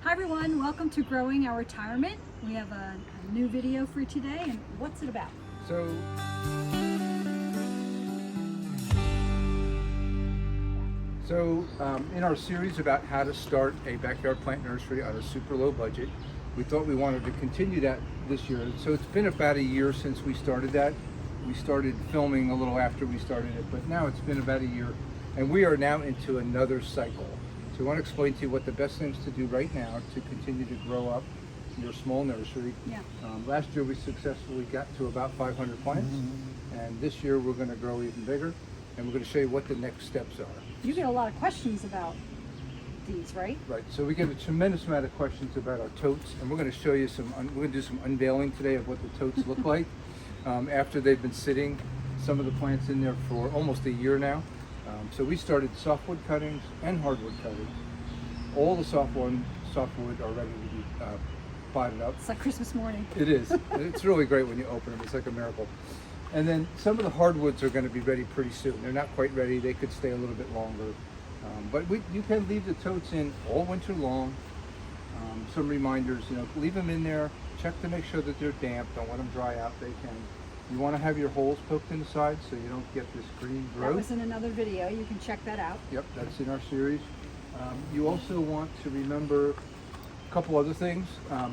Hi everyone, welcome to Growing Our Retirement. We have a new video for you today, and what's it about? So in our series about how to start a backyard plant nursery on a super low budget, we thought we wanted to continue that this year. So it's been about a year since we started that. We started filming a little after we started it, but now it's been about a year, and we are now into another cycle. So we want to explain to you what the best things to do right now to continue to grow up your small nursery. Yeah. Last year we successfully got to about 500 plants, and this year we're going to grow even bigger, and we're going to show you what the next steps are. You get a lot of questions about these, right? Right, so we get a tremendous amount of questions about our totes, and we're going to show you we're going to do some unveiling today of what the totes look like after they've been sitting, some of the plants in there for almost a year now. So we started softwood cuttings and hardwood cuttings. All the softwood are ready to be potted up. It's like Christmas morning. It is. It's really great when you open them. It's like a miracle. And then some of the hardwoods are going to be ready pretty soon. They're not quite ready. They could stay a little bit longer. But you can leave the totes in all winter long. Some reminders, leave them in there. Check to make sure that they're damp. Don't let them dry out. They can. You want to have your holes poked in the side so you don't get this green growth. That was in another video. You can check that out. Yep, that's in our series. You also want to remember a couple other things.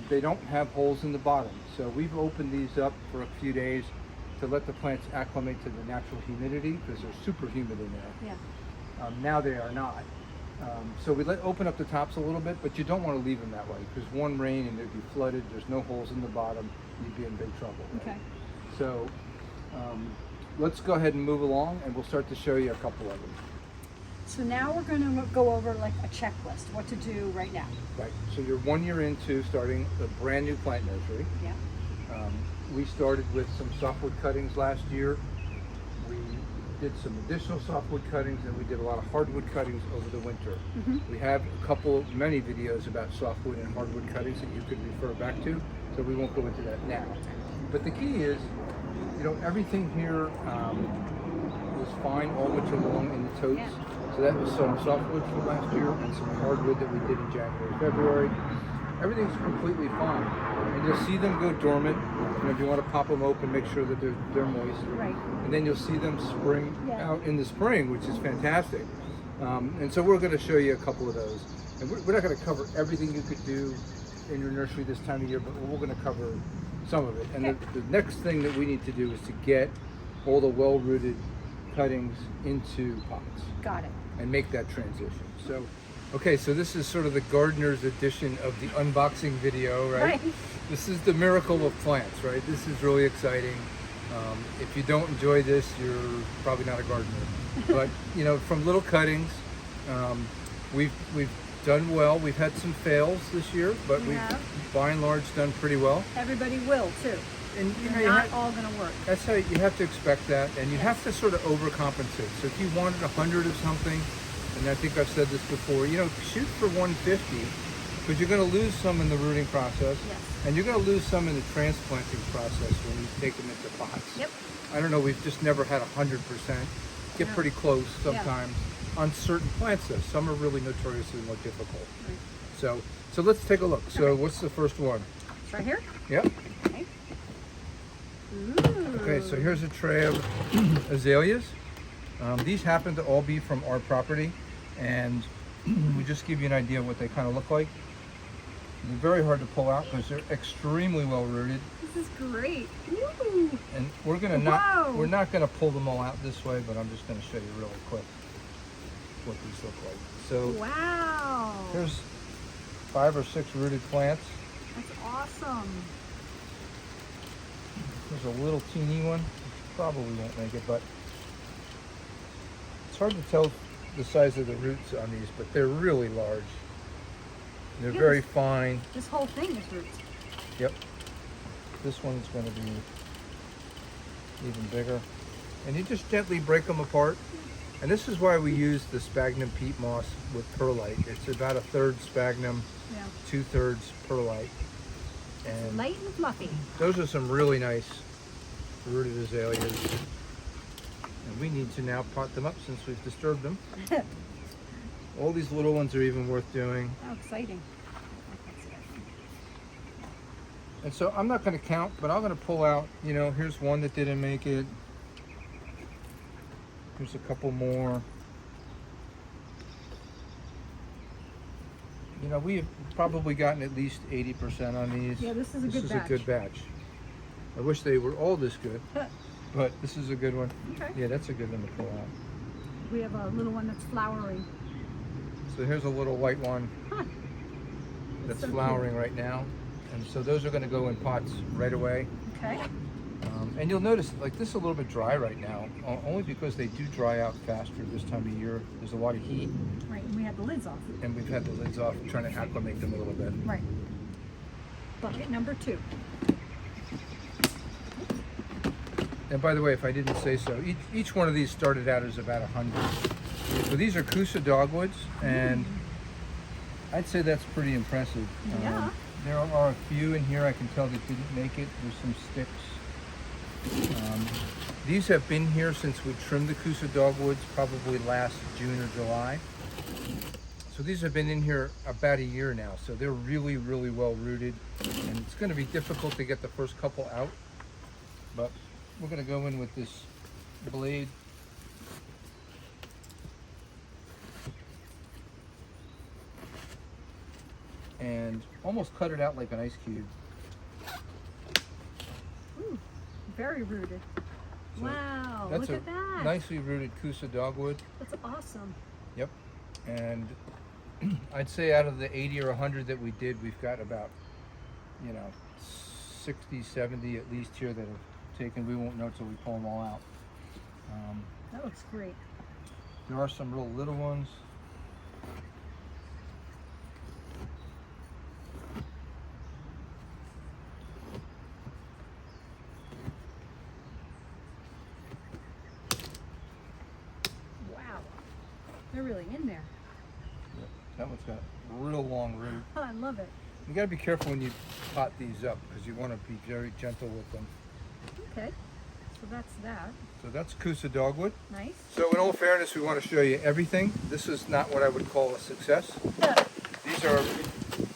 They don't have holes in the bottom. So we've opened these up for a few days to let the plants acclimate to the natural humidity because they're super humid in there. Yeah. Now they are not. So we open up the tops a little bit, but you don't want to leave them that way because one rain and they'd be flooded. There's no holes in the bottom. You'd be in big trouble. Right? Okay. So let's go ahead and move along, and we'll start to show you a couple of them. So now we're going to go over like a checklist, what to do right now. Right. So you're 1 year into starting a brand new plant nursery. Yeah. We started with some softwood cuttings last year. We did some additional softwood cuttings, and we did a lot of hardwood cuttings over the winter. We have many videos about softwood and hardwood cuttings that you could refer back to, so we won't go into that now. But the key is, everything here was fine all winter long in the totes. Yeah. So that was some softwood from last year and some hardwood that we did in January, February. Everything's completely fine. And you'll see them go dormant. If you want to pop them open, make sure that they're moist. Right. And then you'll see them spring out in the spring, which is fantastic. And so we're going to show you a couple of those. And we're not going to cover everything you could do in your nursery this time of year, but we're going to cover some of it. And the next thing that we need to do is to get all the well-rooted cuttings into pots. Got it. And make that transition. So, okay, so this is sort of the gardener's edition of the unboxing video, right? This is the miracle of plants, right? This is really exciting. If you don't enjoy this, you're probably not a gardener. But, from little cuttings, we've done well. We've had some fails this year, but we've by and large done pretty well. Everybody will too. And not all going to work. That's how you have to expect that, and you have to sort of overcompensate. So if you wanted 100 of something, and I think I've said this before, shoot for 150, because you're going to lose some in the rooting process, and you're going to lose some in the transplanting process when you take them into pots. Yep. I don't know, we've just never had 100%. Get pretty close sometimes on certain plants though. Some are really notoriously more difficult. Right. So let's take a look. So what's the first one? It's right here? Yep. Okay. Ooh. Okay, so here's a tray of azaleas. These happen to all be from our property, and we just give you an idea of what they kind of look like. They're very hard to pull out because they're extremely well rooted. This is great. Woo. And we're not gonna pull them all out this way, but I'm just gonna show you really quick what these look like. So wow. Here's 5 or 6 rooted plants. That's awesome. There's a little teeny one. Probably won't make it, but it's hard to tell the size of the roots on these, but they're really large. They're very fine. This whole thing is roots. Yep. This one's going to be even bigger. And you just gently break them apart. And this is why we use the sphagnum peat moss with perlite. It's about 1/3 sphagnum, 2/3 perlite. And light and fluffy. Those are some really nice rooted azaleas. And we need to now pot them up since we've disturbed them. All these little ones are even worth doing. How exciting. And so I'm not going to count, but I'm going to pull out, you know, here's one that didn't make it. Here's a couple more. You know, we've probably gotten at least 80% on these. Yeah, this is a good batch. This is a good batch. I wish they were all this good, but this is a good one. Okay. Yeah, that's a good one to pull out. We have a little one that's flowering. So here's a little white one Huh. that's so flowering cute. right now. And so those are going to go in pots right away. Okay. And you'll notice, like, this is a little bit dry right now, only because they do dry out faster this time of year. There's a lot of heat, Right, and we have the lids off. and we've had the lids off, trying to acclimate them a little bit. Right. Bucket number 2. And by the way, if I didn't say so, each one of these started out as about 100. So these are Kousa dogwoods, and I'd say that's pretty impressive. Yeah. There are a few in here I can tell that didn't make it. There's some sticks. These have been here since we trimmed the Kousa dogwoods, probably last June or July. So these have been in here about a year now. So they're really, really well rooted, and it's going to be difficult to get the first couple out. But we're going to go in with this blade. And almost cut it out like an ice cube. Ooh, very rooted. So Wow, that's look at that. nicely rooted Kousa dogwood. That's awesome. Yep. And I'd say out of the 80 or 100 that we did, we've got about, you know, 60, 70 at least here that have taken. We won't know till we pull them all out. That looks great. There are some real little ones. Wow. They're really in there. That one's got a real long root. Oh, I love it. You got to be careful when you pot these up because you want to be very gentle with them. Okay. So that's that. So that's Kousa dogwood. Nice. So in all fairness, we want to show you everything. This is not what I would call a success. These are,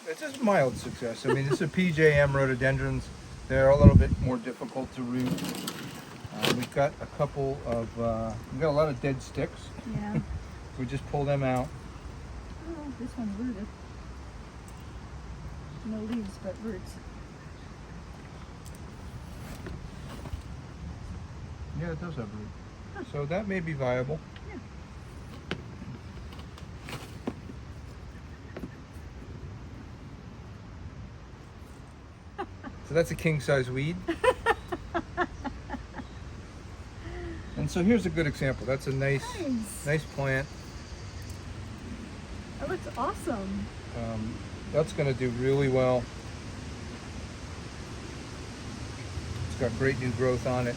it's just mild success. I mean, this is PJM rhododendrons. They're a little bit more difficult to root. We've got a couple of, we've got a lot of dead sticks. Yeah. We just pull them out. Oh, this one's rooted. No leaves, but roots. Yeah, it does have root. So that may be viable. Yeah. So that's a king size weed. And so here's a good example. That's a nice plant. That looks awesome. That's going to do really well. It's got great new growth on it.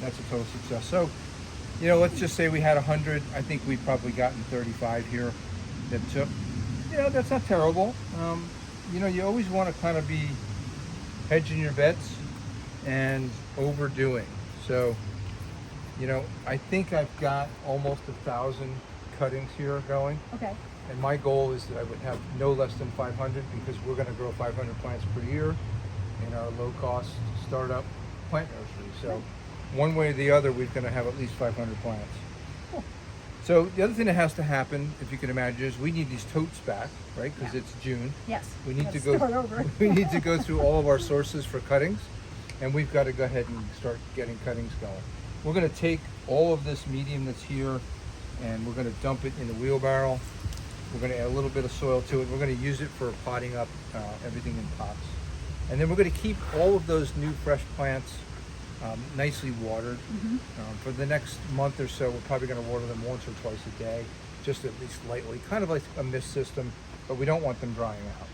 That's a total success. So, you know, let's just say we had 100. I think we've probably gotten 35 here that took. You know, that's not terrible. You know, you always want to kind of be hedging your bets and overdoing. So, you know, I think I've got almost 1,000 cuttings here going. Okay. And my goal is that I would have no less than 500 because we're going to grow 500 plants per year in our low-cost startup plant nursery. So one way or the other, we're going to have at least 500 plants. Cool. So the other thing that has to happen, if you can imagine, is we need these totes back, right? Because it's June. Yes. We need Let's to go. start over. We need to go through all of our sources for cuttings, and we've got to go ahead and start getting cuttings going. We're going to take all of this medium that's here, and we're going to dump it in the wheelbarrow. We're going to add a little bit of soil to it. We're going to use it for potting up everything in pots. And then we're going to keep all of those new fresh plants nicely watered. For the next month or so, we're probably going to water them once or twice a day, just at least lightly, kind of like a mist system, but we don't want them drying out.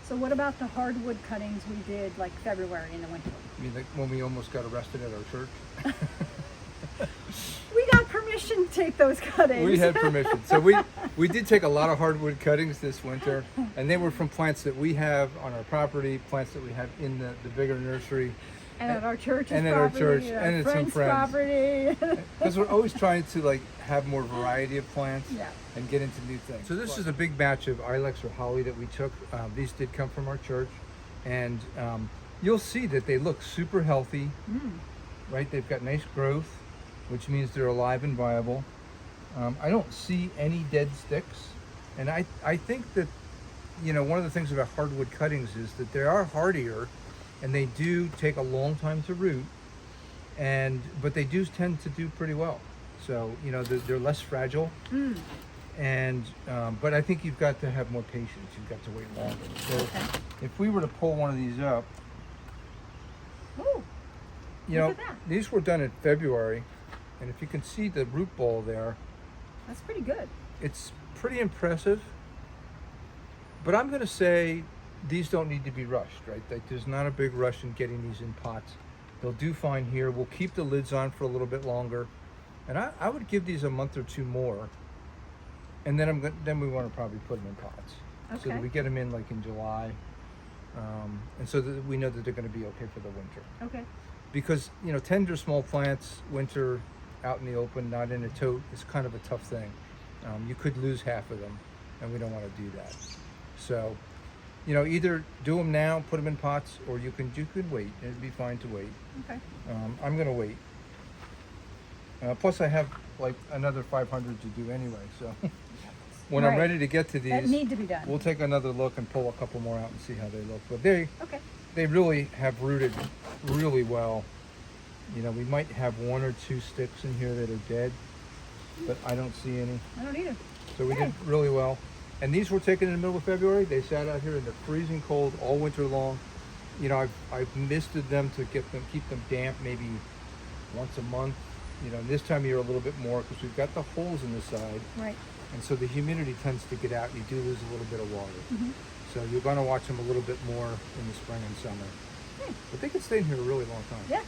So what about the hardwood cuttings we did like February in the winter? I mean, like when we almost got arrested at our church. We got permission to take those cuttings. We had permission. So we did take a lot of hardwood cuttings this winter, and they were from plants that we have on our property, plants that we have in the bigger nursery. And at our church's and property, at our church, and and our at some friends. property. Because we're always trying to like have more variety of plants Yeah. and get into new things. So this is a big batch of ilex or holly that we took. These did come from our church. And you'll see that they look super healthy, right? They've got nice growth, which means they're alive and viable. I don't see any dead sticks. And I think that, you know, one of the things about hardwood cuttings is that they are hardier and they do take a long time to root, but they do tend to do pretty well. So, you know, they're less fragile. And but I think you've got to have more patience. You've got to wait longer. So if we were to pull one of these up, you know, these were done in February, and if you can see the root ball there, that's pretty good. It's pretty impressive. But I'm going to say these don't need to be rushed, right? Like, there's not a big rush in getting these in pots. They'll do fine here. We'll keep the lids on for a little bit longer, and I would give these a month or two more. And then then we want to probably put them in pots, so that we get them in like in July, and so that we know that they're going to be okay for the winter. Okay. Because, you know, tender small plants, winter, out in the open, not in a tote, is kind of a tough thing. You could lose half of them, and we don't want to do that. So, you know, either do them now, put them in pots, or you can wait. It'd be fine to wait. Okay. I'm going to wait. Plus, I have like another 500 to do anyway, so. When I'm ready to get to these, that need to be done. We'll take another look and pull a couple more out and see how they look. But they really have rooted really well. You know, we might have one or two sticks in here that are dead, but I don't see any. I don't either. So we did really well. And these were taken in the middle of February. They sat out here in the freezing cold all winter long. You know, I've misted them to keep them damp maybe once a month. You know, this time of year a little bit more because we've got the holes in the side. Right. And so the humidity tends to get out. You do lose a little bit of water. So you're going to watch them a little bit more in the spring and summer. But they could stay in here a really long time. Yeah.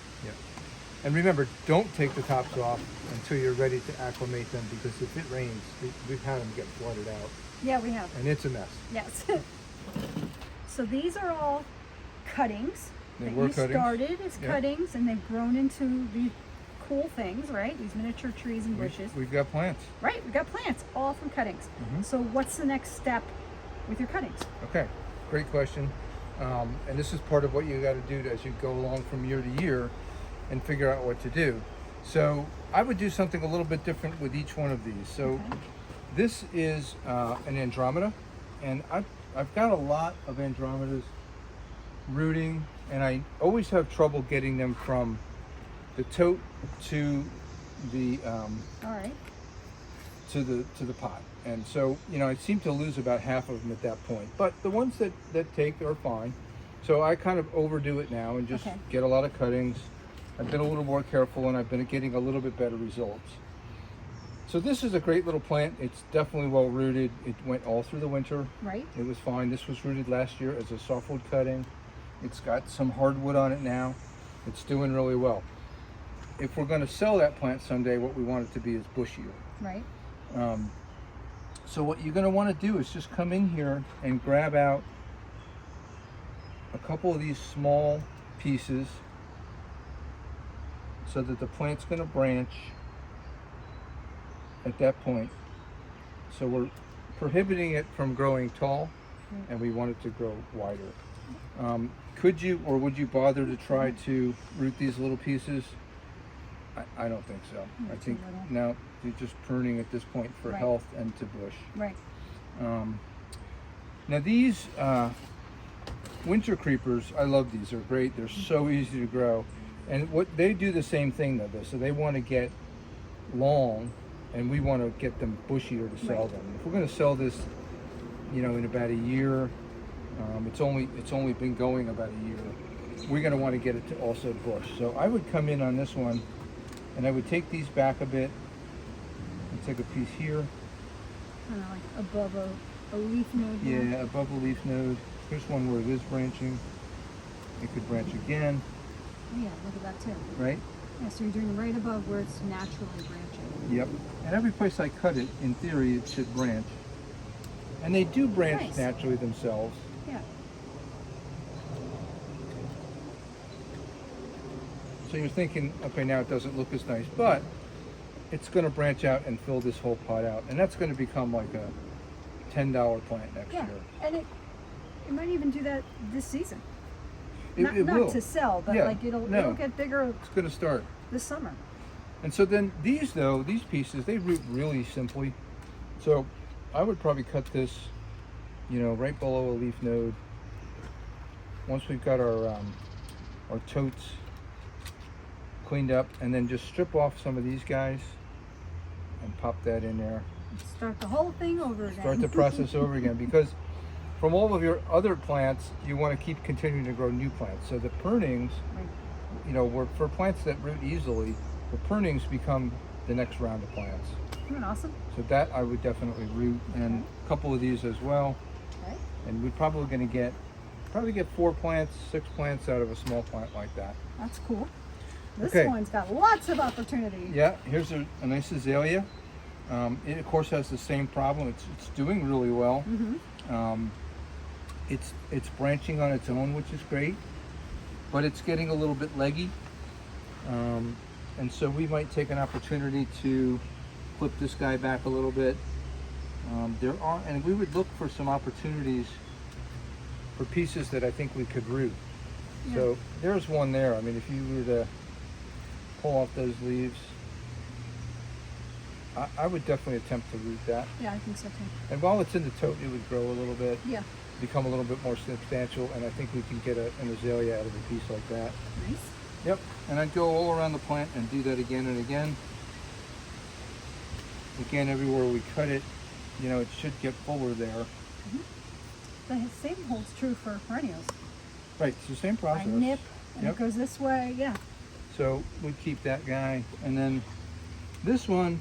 And remember, don't take the tops off until you're ready to acclimate them, because if it rains, we've had them get flooded out. Yeah, we have. And it's a mess. Yes. So these are all cuttings Cuttings. Started as cuttings, and they've grown into these cool things, right? These miniature trees and bushes. We've got plants. Right, we've got plants, all from cuttings. So what's the next step with your cuttings? Okay, great question. And this is part of what you got to do as you go along from year to year and figure out what to do. So I would do something a little bit different with each one of these. So this is an Andromeda, and I've got a lot of Andromedas rooting, and I always have trouble getting them from the tote to the to the pot. And so, you know, I seem to lose about half of them at that point. But the ones that take are fine. So I kind of overdo it now and just get a lot of cuttings. I've been a little more careful, and I've been getting a little bit better results. So this is a great little plant. It's definitely well rooted. It went all through the winter. Right. It was fine. This was rooted last year as a softwood cutting. It's got some hardwood on it now. It's doing really well. If we're going to sell that plant someday, what we want it to be is bushier. Right. So what you're going to want to do is just come in here and grab out a couple of these small pieces so that the plant's going to branch at that point. So we're prohibiting it from growing tall, and we want it to grow wider. Could you or would you bother to try to root these little pieces? I don't think so. I think now you're just pruning at this point for health and to bush. Right. Now these winter creepers, I love these. They're great. They're so easy to grow. And what they do the same thing though. So they want to get long, and we want to get them bushier to sell them. If we're going to sell this, you know, in about a year, it's only been going about a year. We're going to want to get it to also bush. So I would come in on this one, and I would take these back a bit and take a piece here. Kind of like above a leaf node. Yeah, above a leaf node. Here's one where it is branching. It could branch again. Oh yeah, look at that too. Right? Yeah, so you're doing right above where it's naturally branching. Yep. And every place I cut it, in theory, it should branch. And they do branch naturally themselves. Yeah. So you're thinking, okay, now it doesn't look as nice, but it's going to branch out and fill this whole pot out. And that's going to become like a $10 plant next year. And it might even do that this season. not will. to sell, but Yeah, like it'll no. get bigger It's going to start. this summer. And so then these pieces, they root really simply. So I would probably cut this, right below a leaf node. Once we've got our totes cleaned up, and then just strip off some of these guys and pop that in there. Start the whole thing over again. Start the process over again, because from all of your other plants, you want to keep continuing to grow new plants. So the prunings, Right. for plants that root easily, the prunings become the next round of plants. Isn't that awesome? So that I would definitely root, and a couple of these as well. Okay. And we're probably going to get 4 plants, 6 plants out of a small plant like that. That's cool. This Okay. one's got lots of opportunity. Yeah, here's a nice azalea. It of course has the same problem. It's doing really well. Mm-hmm. It's branching on its own, which is great, but it's getting a little bit leggy. And so we might take an opportunity to flip this guy back a little bit. And we would look for some opportunities for pieces that I think we could root. Yeah. So there's one there. I mean, if you were to pull off those leaves, I would definitely attempt to root that. Yeah, I think so too. And while it's in the tote, it would grow a little bit, Yeah. become a little bit more substantial, and I think we can get an azalea out of a piece like that. Nice. Yep, and I'd go all around the plant and do that again and again. Again, everywhere we cut it, it should get fuller there. The same holds true for perennials. Right, it's the same I process. nip and Yep. it goes this way. Yeah. So we keep that guy, and then this one,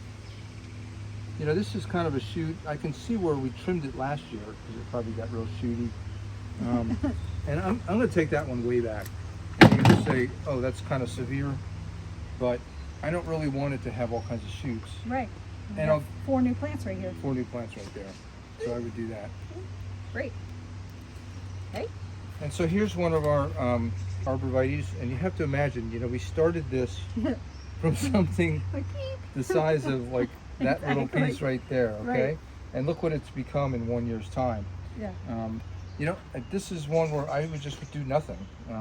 this is kind of a shoot. I can see where we trimmed it last year because it probably got real shooty. And I'm going to take that one way back. And you're going to say, oh, that's kind of severe, but I don't really want it to have all kinds of shoots. Right. We've And got I'll- 4 new plants right here. 4 new plants right there. So I would do that. Great. Okay. And so here's one of our arborvitaes, and you have to imagine, we started this from something Like, the size of like that little Exactly. piece right there, okay? Right. And look what it's become in 1 year's time. yeah. This is one where I would just do nothing.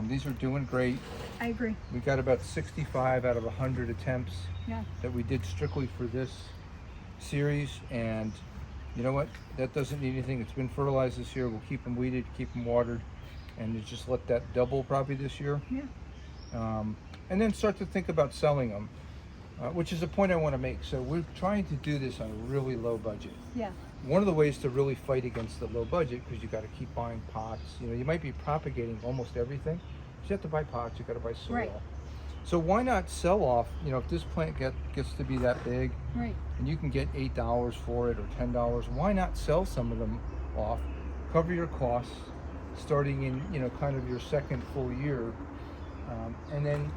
These are doing great. I agree. We got about 65 out of 100 attempts Yeah. that we did strictly for this series, and you know what? That doesn't need anything. It's been fertilized this year. We'll keep them weeded, keep them watered, and you just let that double probably this year. Yeah. And then start to think about selling them, which is a point I want to make. So we're trying to do this on a really low budget. Yeah. One of the ways to really fight against the low budget, because you got to keep buying pots. You might be propagating almost everything. But you have to buy pots. You got to buy soil. Right. So why not sell off? If this plant gets to be that big, Right. and you can get $8 for it or $10, why not sell some of them off, cover your costs, starting in kind of your second full year, and then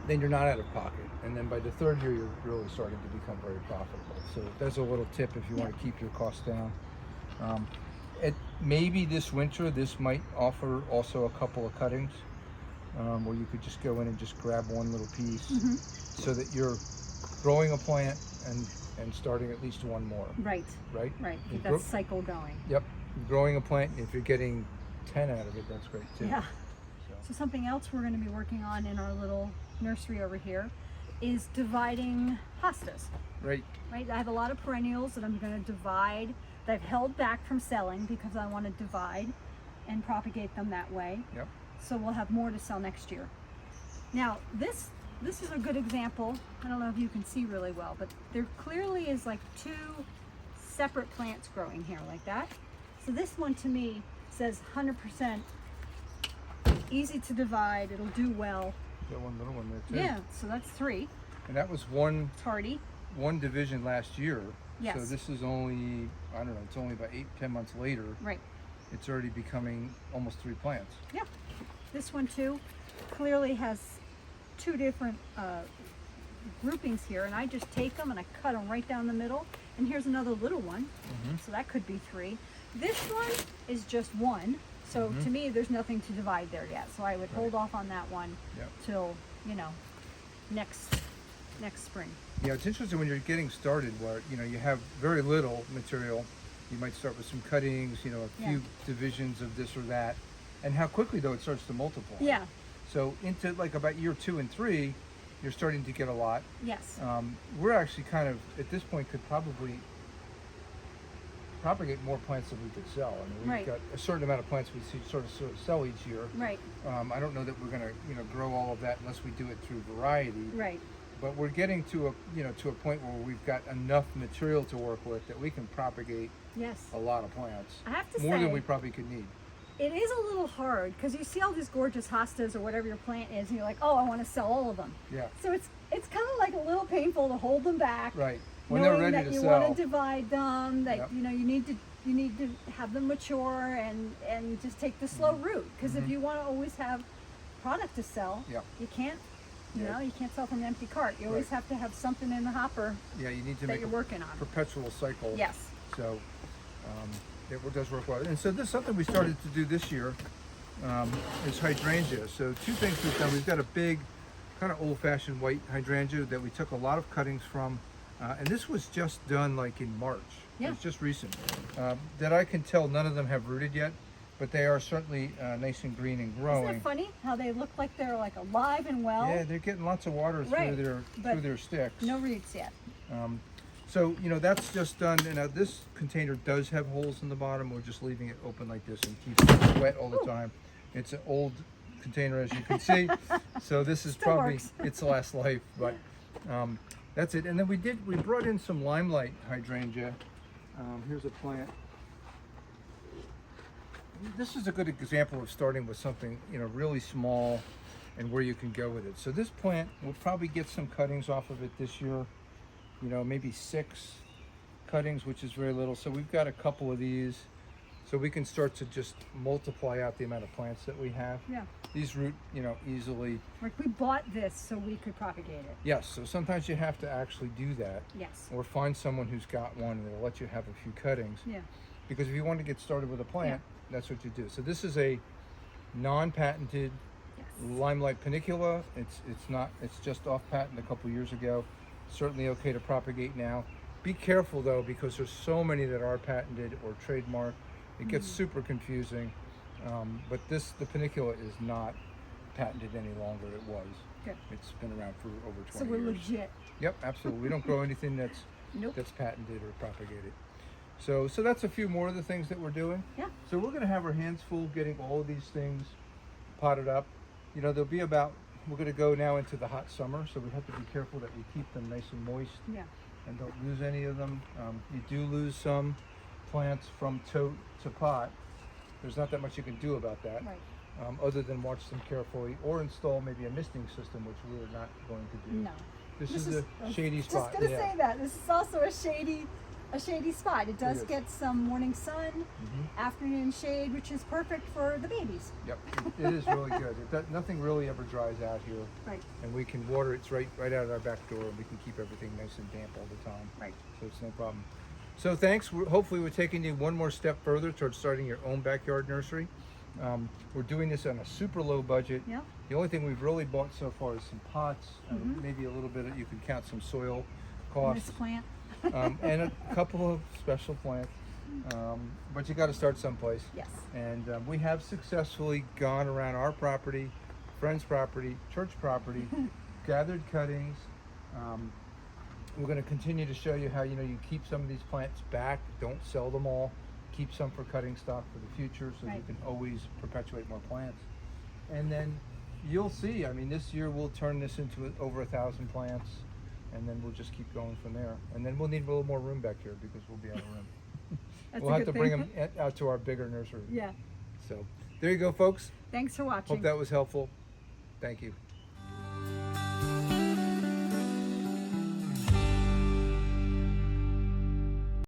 you're not out of pocket. And then by the third year, you're really starting to become very profitable. So that's a little tip if you want to keep your costs down. Maybe this winter, this might offer also a couple of cuttings where you could just go in and just grab one little piece so that you're growing a plant and starting at least one more. Right. Right? Right. You Keep that cycle going. Yep. You're growing a plant, if you're getting 10 out of it, that's great too. Yeah. So, So something else we're going to be working on in our little nursery over here is dividing hostas. right. Right. I have a lot of perennials that I'm going to divide that I've held back from selling because I want to divide and propagate them that way. Yep. So we'll have more to sell next year. Now this is a good example. I don't know if you can see really well, but there clearly is like 2 separate plants growing here like that. So this one to me says 100% easy to divide. It'll do well. Got one little one there too. Yeah. So that's 3. And that was one It's hardy. division last year. Yes. So this is only, I don't know, it's only about 8-10 months later. Right. It's already becoming almost 3 plants. Yeah. This one too clearly has 2 different groupings here, and I just take them and I cut them right down the middle. And here's another little one, so that could be 3. This one is just 1, so to me there's nothing to divide there yet. So I would hold off on that one Yep. till next spring. Yeah, it's interesting when you're getting started where, you have very little material. You might start with some cuttings, a Yeah. few divisions of this or that. and how quickly though it starts to multiply. Yeah. So into like about year 2 and 3, you're starting to get a lot. Yes. We're actually kind of at this point could probably propagate more plants than we could sell. I mean, we've Right. got a certain amount of plants we sort of sell each year. Right. I don't know that we're going to grow all of that unless we do it through variety. Right. But we're getting to a point where we've got enough material to work with that we can propagate Yes. a lot of plants. I have to more than say- we probably could need. It is a little hard because you see all these gorgeous hostas or whatever your plant is, and you're like, oh, I want to sell all of them. Yeah. So it's kind of like a little painful to hold them back. Right. When knowing they're ready that to you sell. want to divide them, that Yep. you need to have them mature and just take the slow route. Because if you want to always have product to sell, Yep. you can't. Yeah. You can't sell from an empty cart. You always Right. have to have something in the hopper Yeah, you need to that make you're a working on. perpetual cycle. Yes. So it does work well. And so this is something we started to do this year is hydrangea. So two things we've done. We've got a big kind of old-fashioned white hydrangea that we took a lot of cuttings from. And this was just done like in March. Yeah. It's just recent. That I can tell none of them have rooted yet, but they are certainly nice and green and growing. Isn't it funny how they look like they're like alive and well? Yeah, they're getting lots of water Right, through but their sticks. No roots yet. So, that's just done, and this container does have holes in the bottom. We're just leaving it open like this and keeps it wet all the time. It's an old container, as you can see. So this is Still probably works. its last life, but that's it. And then we brought in some limelight hydrangea. Here's a plant. This is a good example of starting with something, really small and where you can go with it. So this plant, we'll probably get some cuttings off of it this year. Maybe 6 cuttings, which is very little. So we've got a couple of these, so we can start to just multiply out the amount of plants that we have. Yeah. These root, easily. Like we bought this so we could propagate it. Yes, so sometimes you have to actually do that. Yes. Or find someone who's got one and they'll let you have a few cuttings. Yeah. Because if you want to get started with a plant, that's what you do. So this is a non-patented Yes. limelight panicula. It's just off patent a couple years ago. Certainly okay to propagate now. Be careful though, because there's so many that are patented or trademarked. It gets super confusing. But the panicula is not patented any longer. It was. Good. It's been around for over 20 So we're years. legit. Yep, absolutely. We don't grow anything that's Nope. that's patented or propagated. So that's a few more of the things that we're doing. Yeah. So we're going to have our hands full getting all of these things potted up. There'll be we're going to go now into the hot summer, so we have to be careful that we keep them nice and moist Yeah. and don't lose any of them. You do lose some plants from tote to pot. There's not that much you can do about that, Right. other than watch them carefully or install maybe a misting system, which we're not going to do. No. This is a shady Just spot. gonna yeah. say that this is also a shady spot. It does is. get some morning sun, Mhm. afternoon shade, which is perfect for the babies. Yep, it is really good. Nothing really ever dries out here, Right. and we can water it right out our back door, and we can keep everything nice and damp all the time. Right. So it's no problem. So thanks. Hopefully we're taking you one more step further towards starting your own backyard nursery. We're doing this on a super low budget. Yeah. The only thing we've really bought so far is some pots, maybe a little bit. You can count some soil costs, This plant. and a couple of special plants. But you got to start someplace. Yes. And we have successfully gone around our property, friends' property, church property, gathered cuttings. We're going to continue to show you how you keep some of these plants back. Don't sell them all. Keep some for cutting stock for the future, so you Right. can always perpetuate more plants. And then you'll see. I mean, this year we'll turn this into over 1,000 plants, and then we'll just keep going from there. And then we'll need a little more room back here because we'll be out of room. That's We'll a have good to bring thing. them out to our bigger nursery. Yeah. So there you go, folks. Thanks for watching. Hope that was helpful. Thank you.